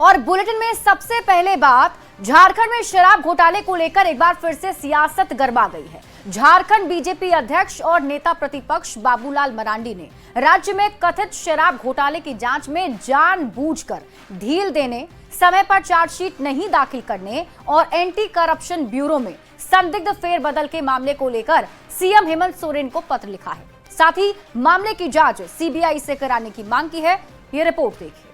और बुलेटिन में सबसे पहले बात, झारखंड में शराब घोटाले को लेकर एक बार फिर से सियासत गरमा गई है। झारखंड बीजेपी अध्यक्ष और नेता प्रतिपक्ष बाबूलाल मरांडी ने राज्य में कथित शराब घोटाले की जांच में जानबूझकर ढील देने, समय पर चार्जशीट नहीं दाखिल करने और एंटी करप्शन ब्यूरो में संदिग्ध फेरबदल के मामले को लेकर सीएम हेमंत सोरेन को पत्र लिखा है। साथ ही मामले की जांच सीबीआई से कराने की मांग की है। ये रिपोर्ट देखिए।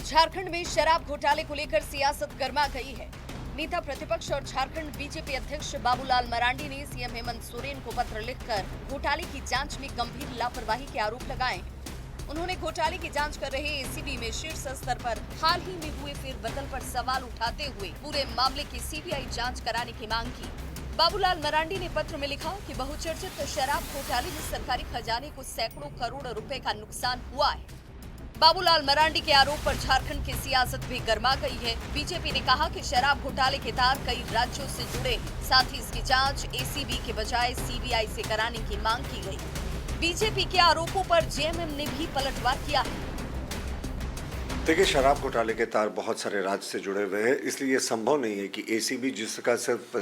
झारखंड में शराब घोटाले को लेकर सियासत गरमा गई है। नेता प्रतिपक्ष और झारखंड बीजेपी अध्यक्ष बाबूलाल मरांडी ने सीएम हेमंत सोरेन को पत्र लिखकर घोटाले की जांच में गंभीर लापरवाही के आरोप लगाए हैं। उन्होंने घोटाले की जांच कर रहे एसीबी में शीर्ष स्तर पर हाल ही में हुए फेरबदल पर सवाल उठाते हुए पूरे मामले की सीबीआई जांच कराने की मांग की। बाबूलाल मरांडी ने पत्र में लिखा कि बहुचर्चित शराब घोटाले में सरकारी खजाने को सैकड़ों करोड़ रुपए का नुकसान हुआ है। बाबूलाल मरांडी के आरोप पर झारखंड की सियासत भी गरमा गई है। बीजेपी ने कहा कि शराब घोटाले के तार कई राज्यों से जुड़े हैं, साथ ही इसकी जांच एसीबी के बजाय सीबीआई से कराने की मांग की गई। बीजेपी के आरोपों पर जेएमएम ने भी पलटवार किया है। देखिए, शराब घोटाले के तार बहुत सारे राज्य से जुड़े हुए हैं, इसलिए ये संभव नहीं है कि एसीबी जिसका सिर्फ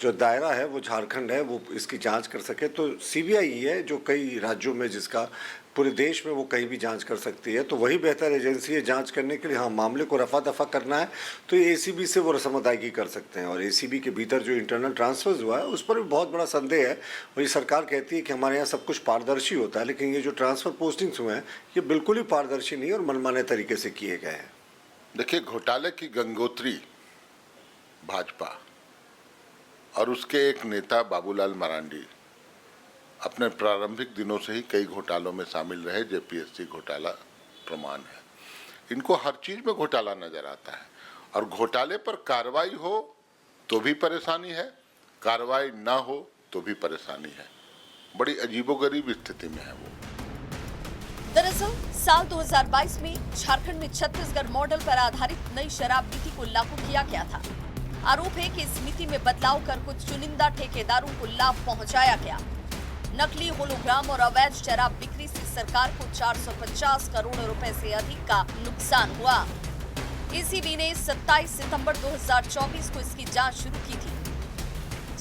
जो दायरा है वो झारखंड है वो इसकी जांच कर सके। तो सीबीआई ही है जो कई राज्यों में, जिसका पूरे देश में वो कहीं भी जांच कर सकती है। तो वही बेहतर एजेंसी है जांच करने के लिए। हाँ, मामले को रफा दफा करना है तो ये एसीबी से वो रस्म अदायगी कर सकते हैं। और एसीबी के भीतर जो इंटरनल ट्रांसफर्स हुआ है उस पर भी बहुत बड़ा संदेह है। और ये सरकार कहती है कि हमारे यहाँ सब कुछ पारदर्शी होता है, लेकिन ये जो ट्रांसफर पोस्टिंग्स हुए हैं ये बिल्कुल ही पारदर्शी नहीं और मनमाने तरीके से किए गए हैं। देखिए, घोटाले की गंगोत्री भाजपा और उसके एक नेता बाबूलाल मरांडी अपने प्रारंभिक दिनों से ही कई घोटालों में शामिल रहे। जेपीएससी घोटाला प्रमाण है। इनको हर चीज में घोटाला नजर आता है और घोटाले पर कार्रवाई हो तो भी परेशानी है, कार्रवाई ना हो तो भी परेशानी है। बड़ी अजीबोगरीब स्थिति में है वो। दरअसल साल 2022 में झारखंड में छत्तीसगढ़ मॉडल पर आधारित नई शराब नीति को लागू किया गया था। आरोप है कि इस नीति में बदलाव कर कुछ चुनिंदा ठेकेदारों को लाभ पहुंचाया गया। नकली होलोग्राम और अवैध शराब बिक्री से सरकार को 450 करोड़ रुपए से अधिक का नुकसान हुआ। एसीबी ने 27 सितंबर 2024 को इसकी जांच शुरू की थी।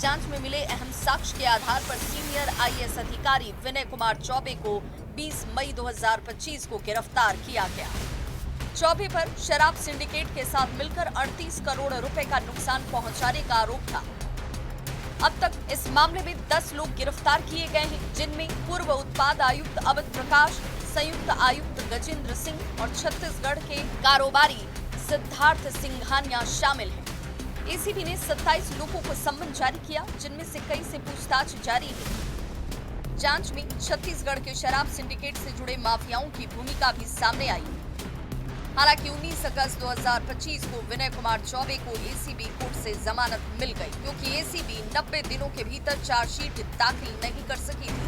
जांच में मिले अहम साक्ष्य के आधार पर सीनियर आईएएस अधिकारी विनय कुमार चौबे को 20 मई 2025 को गिरफ्तार किया गया। चौबे पर शराब सिंडिकेट के साथ मिलकर 38 करोड़ रुपए का नुकसान पहुंचाने का आरोप था। अब तक इस मामले में 10 लोग गिरफ्तार किए गए हैं, जिनमें पूर्व उत्पाद आयुक्त अवध प्रकाश, संयुक्त आयुक्त गजेंद्र सिंह और छत्तीसगढ़ के कारोबारी सिद्धार्थ सिंघानिया शामिल हैं। एसीबी ने 27 लोगों को सम्मन जारी किया, जिनमें से कई से पूछताछ जारी है। जांच में छत्तीसगढ़ के शराब सिंडिकेट से जुड़े माफियाओं की भूमिका भी सामने आई। हालांकि 19 अगस्त 2025 को विनय कुमार चौबे को एसीबी कोर्ट से जमानत मिल गई, क्योंकि एसीबी 90 दिनों के भीतर चार्जशीट दाखिल नहीं कर सकी थी।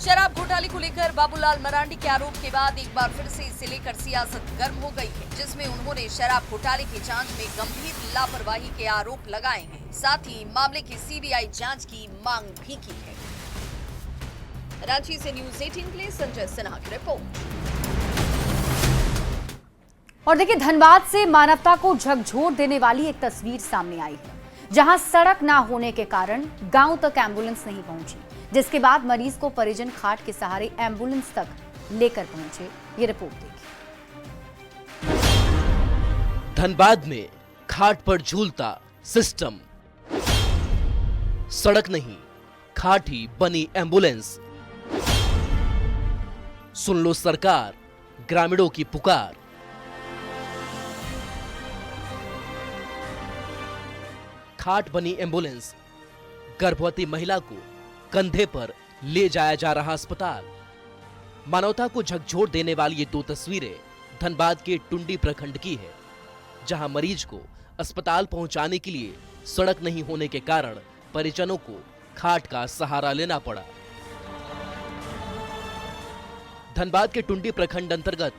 शराब घोटाले को लेकर बाबूलाल मरांडी के आरोप के बाद एक बार फिर से इसे लेकर सियासत गर्म हो गई है, जिसमें उन्होंने शराब घोटाले की जांच में गंभीर लापरवाही के आरोप लगाए हैं। साथ ही मामले की सीबीआई जांच की मांग भी की है। रांची से न्यूज़ 18 के लिए संजय सिन्हा की रिपोर्ट। और देखिए, धनबाद से मानवता को झकझोर देने वाली एक तस्वीर सामने आई है, जहां सड़क ना होने के कारण गांव तक एम्बुलेंस नहीं पहुंची, जिसके बाद मरीज को परिजन खाट के सहारे एम्बुलेंस तक लेकर पहुंचे। ये रिपोर्ट देखिए। धनबाद में खाट पर झूलता सिस्टम, सड़क नहीं खाट ही बनी एम्बुलेंस। सुन लो सरकार, ग्रामीणों की पुकार। खाट बनी एम्बुलेंस, गर्भवती महिला को कंधे पर ले जाया जा रहा अस्पताल। मानवता को झकझोर देने वाली ये दो तस्वीरें धनबाद के टुंडी प्रखंड की है, जहां मरीज को अस्पताल पहुंचाने के लिए सड़क नहीं होने के कारण परिजनों को खाट का सहारा लेना पड़ा। धनबाद के टुंडी प्रखंड अंतर्गत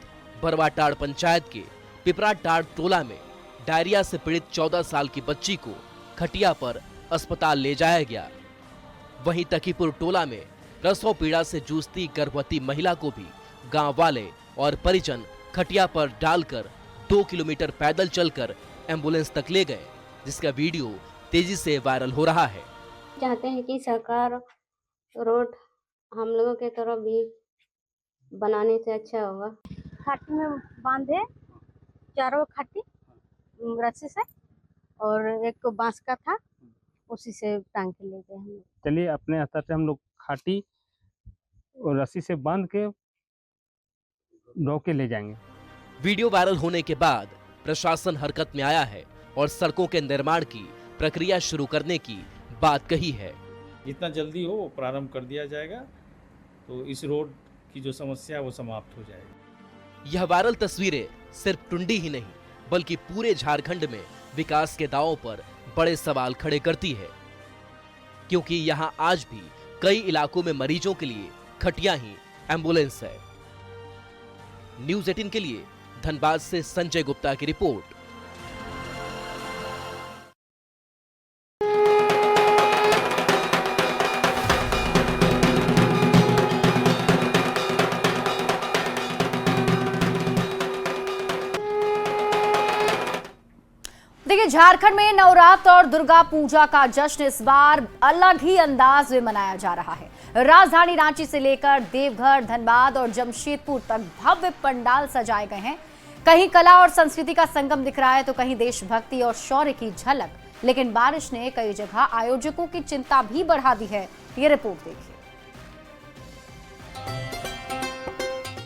बरवाटाड़ पंचायत के पिपराटाड़ टोला में डायरिया से पीड़ित 14 साल की बच्ची को खटिया पर अस्पताल ले जाया गया। वहीं तकीपुर टोला में प्रसव पीड़ा से जूझती गर्भवती महिला को भी गांव वाले और परिजन खटिया पर डालकर 2 किलोमीटर पैदल चलकर एम्बुलेंस तक ले गए, जिसका वीडियो तेजी से वायरल हो रहा है। चाहते हैं कि सरकार रोड हम लोगों के तरफ भी बनाने से अच्छा होगा। खाटी में बांधे चारों खाटी रस्सी से, और एक तो बांस का था, उसी से टांग के ले गए हम लोग। चलिए अपने स्तर से हम लोग खाटी और रस्सी से बांध के रोक के ले जाएंगे। वीडियो वायरल होने के बाद प्रशासन हरकत में आया है और सड़कों के निर्माण की प्रक्रिया शुरू करने की बात कही है। जितना जल्दी हो वो प्रारंभ कर दिया जाएगा, तो इस रोड की जो समस्या है वो समाप्त हो जाएगी। यह वायरल तस्वीरें सिर्फ टुंडी ही नहीं बल्कि पूरे झारखंड में विकास के दावों पर बड़े सवाल खड़े करती है, क्योंकि यहां आज भी कई इलाकों में मरीजों के लिए खटिया ही एम्बुलेंस है। न्यूज़ 18 के लिए धनबाद से संजय गुप्ता की रिपोर्ट। देखिए, झारखंड में नवरात्र और दुर्गा पूजा का जश्न इस बार अलग ही अंदाज में मनाया जा रहा है। राजधानी रांची से लेकर देवघर, धनबाद और जमशेदपुर तक भव्य पंडाल सजाए गए हैं। कहीं कला और संस्कृति का संगम दिख रहा है तो कहीं देशभक्ति और शौर्य की झलक। लेकिन बारिश ने कई जगह आयोजकों की चिंता भी बढ़ा दी है। ये रिपोर्ट देखिए।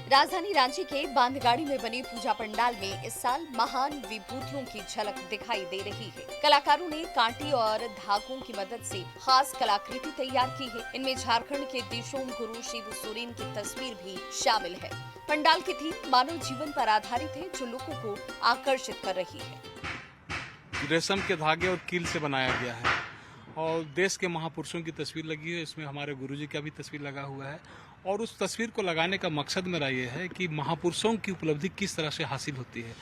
राजधानी रांची के बांधगाड़ी में बने पूजा पंडाल में इस साल महान विभूतियों की झलक दिखाई दे रही है। कलाकारों ने कांटे और धागों की मदद से खास कलाकृति तैयार की है। इनमें झारखंड के दिशोम गुरु शिव सोरेन की तस्वीर भी शामिल है। पंडाल की थीम मानव जीवन पर आधारित है, जो लोगों को आकर्षित कर रही है। रेशम के धागे और कील से बनाया गया है और देश के महापुरुषों की तस्वीर लगी है। इसमें हमारे गुरुजी का भी तस्वीर लगा हुआ है और उस तस्वीर को लगाने का मकसद मेरा ये है कि महापुरुषों की उपलब्धि किस तरह से हासिल होती है।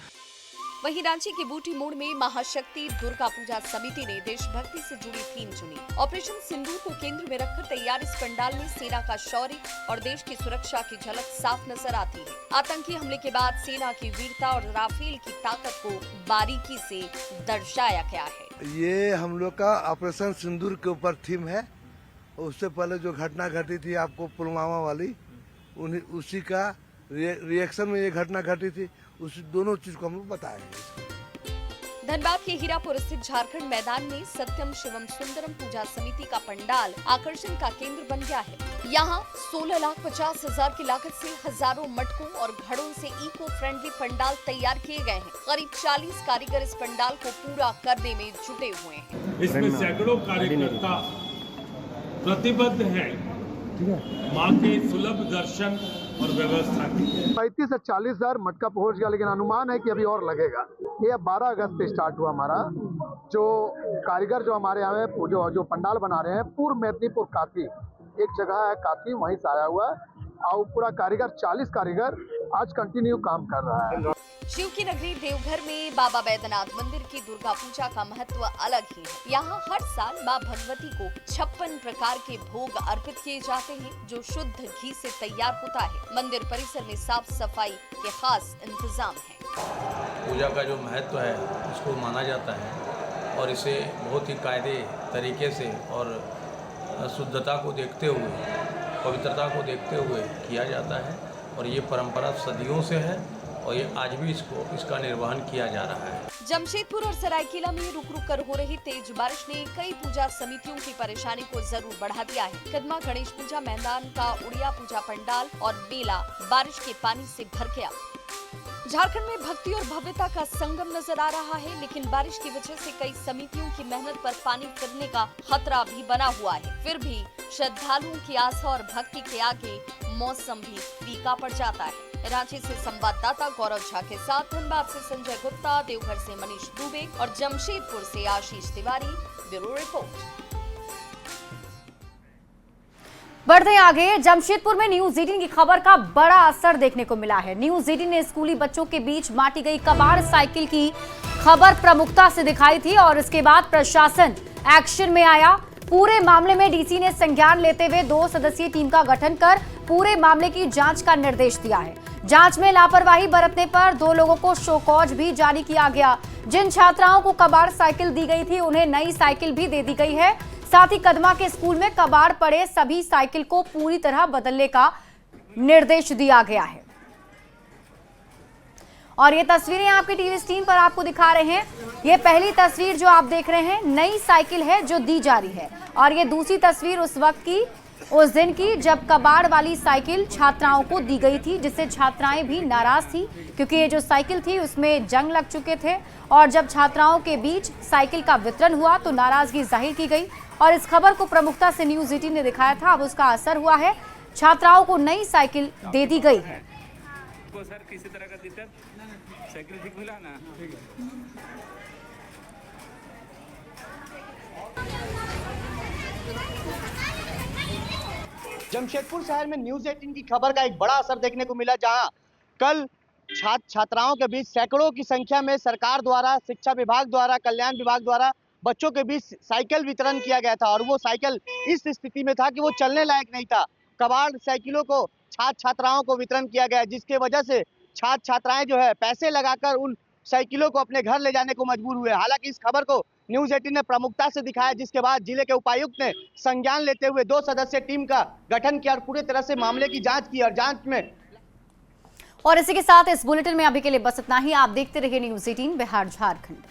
वहीं रांची के बूटी मोड़ में महाशक्ति दुर्गा पूजा समिति ने देशभक्ति से जुड़ी थीम चुनी। ऑपरेशन सिंदूर को केंद्र में रखकर तैयार इस पंडाल में सेना का शौर्य और देश की सुरक्षा की झलक साफ नजर आती है। आतंकी हमले के बाद सेना की वीरता और राफेल की ताकत को बारीकी से दर्शाया गया है। ये हम लोग का ऑपरेशन सिंदूर के ऊपर थीम है। उससे पहले जो घटना घटी थी आपको पुलवामा वाली, उसी का रिएक्शन में ये घटना घटी थी। उस दोनों चीज को हम लोग बताएंगे। धनबाद के हीरापुर स्थित झारखंड मैदान में सत्यम शिवम सुंदरम पूजा समिति का पंडाल आकर्षण का केंद्र बन गया है। यहाँ 16,50,000 की लागत से हजारों मटकों और घड़ों से इको फ्रेंडली पंडाल तैयार किए गए हैं। करीब 40 कारीगर इस पंडाल को पूरा करने में जुटे हुए हैं। इसमें सैकड़ों कार्यकर्ता प्रतिबद्ध है मां के सुलभ दर्शन और व्यवस्था की। 35 से 40,000 मटका पहुंच गया, लेकिन अनुमान है कि अभी और लगेगा। ये 12 अगस्त से स्टार्ट हुआ हमारा जो कारीगर जो हमारे यहाँ जो पंडाल बना रहे हैं। पूर्व मेदिनीपुर काती एक जगह है, काती, वहीं से आया हुआ है और पूरा कारीगर 40 कारीगर आज कंटिन्यू काम कर रहा है। शिव की नगरी देवघर में बाबा बैद्यनाथ मंदिर की दुर्गा पूजा का महत्व अलग ही है। यहाँ हर साल मां भगवती को 56 प्रकार के भोग अर्पित किए जाते हैं, जो शुद्ध घी से तैयार होता है। मंदिर परिसर में साफ सफाई के खास इंतजाम है। पूजा का जो महत्व है उसको माना जाता है और इसे बहुत ही कायदे तरीके से और शुद्धता को देखते हुए, पवित्रता को देखते हुए किया जाता है और ये परंपरा सदियों से है और ये आज भी इसका निर्वहन किया जा रहा है। जमशेदपुर और सरायकेला में रुक रुक कर हो रही तेज बारिश ने कई पूजा समितियों की परेशानी को जरूर बढ़ा दिया है। कदमा गणेश पूजा मैदान का उड़िया पूजा पंडाल और मेला बारिश के पानी से भर गया। झारखंड में भक्ति और भव्यता का संगम नजर आ रहा है, लेकिन बारिश की वजह से कई समितियों की मेहनत पर पानी फिरने का खतरा भी बना हुआ है। फिर भी श्रद्धालुओं की आस्था और भक्ति के आगे मौसम भी फीका पड़ जाता है। रांची से संवाददाता गौरव झा के साथ धनबाद से संजय गुप्ता, देवघर से मनीष दुबे और जमशेदपुर से आशीष तिवारी, ब्यूरो रिपोर्ट। बढ़ते हैं आगे। जमशेदपुर में न्यूज 18 की खबर का बड़ा असर देखने को मिला है। न्यूज 18 ने स्कूली बच्चों के बीच बांटी गई कबाड़ साइकिल की खबर प्रमुखता से दिखाई थी और इसके बाद प्रशासन एक्शन में आया। पूरे मामले में डीसी ने संज्ञान लेते हुए 2 सदस्यीय टीम का गठन कर पूरे मामले की जांच का निर्देश दिया है। जांच में लापरवाही बरतने पर 2 लोगों को शो कॉज भी जारी किया गया। जिन छात्राओं को कबाड़ साइकिल दी गई थी उन्हें नई साइकिल भी दे दी गई है। साथ ही कदमा के स्कूल में कबाड़ पड़े सभी साइकिल को पूरी तरह बदलने का निर्देश दिया गया है। और ये तस्वीरें आपकी टीवी स्क्रीन पर आपको दिखा रहे हैं। ये पहली तस्वीर जो आप देख रहे हैं नई साइकिल है जो दी जा रही है, और ये दूसरी तस्वीर उस वक्त की, उस दिन की जब कबाड़ वाली साइकिल छात्राओं को दी गई थी, जिससे छात्राएं भी नाराज थी क्योंकि ये जो साइकिल थी उसमें जंग लग चुके थे। और जब छात्राओं के बीच साइकिल का वितरण हुआ तो नाराजगी जाहिर की गई और इस खबर को प्रमुखता से न्यूज़ 18 ने दिखाया था। अब उसका असर हुआ है, छात्राओं को नई साइकिल दे दी गई है। सर किसी तरह का दिक्कत साइकिल ठीक मिला ना? जमशेदपुर शहर में न्यूज़ 18 की खबर का एक बड़ा असर देखने को मिला, जहां कल छात्राओं के बीच सैकड़ों की संख्या में सरकार द्वारा, शिक्षा विभाग द्वारा, कल्याण विभाग द्वारा बच्चों के बीच साइकिल वितरण किया गया था। और वो साइकिल इस स्थिति में था कि वो चलने लायक नहीं था। कबाड़ साइकिलों को छात्राओं को वितरण किया गया, जिसके वजह से छात्राएं जो है पैसे लगाकर उन साइकिलों को अपने घर ले जाने को मजबूर हुए। हालांकि इस खबर को न्यूज़ 18 ने प्रमुखता से दिखाया, जिसके बाद जिले के उपायुक्त ने संज्ञान लेते हुए 2 सदस्यीय टीम का गठन किया और पूरी तरह से मामले की जांच की। और जांच में और इसी के साथ इस बुलेटिन में अभी के लिए बस इतना ही। आप देखते रहिए न्यूज़ 18 बिहार झारखंड।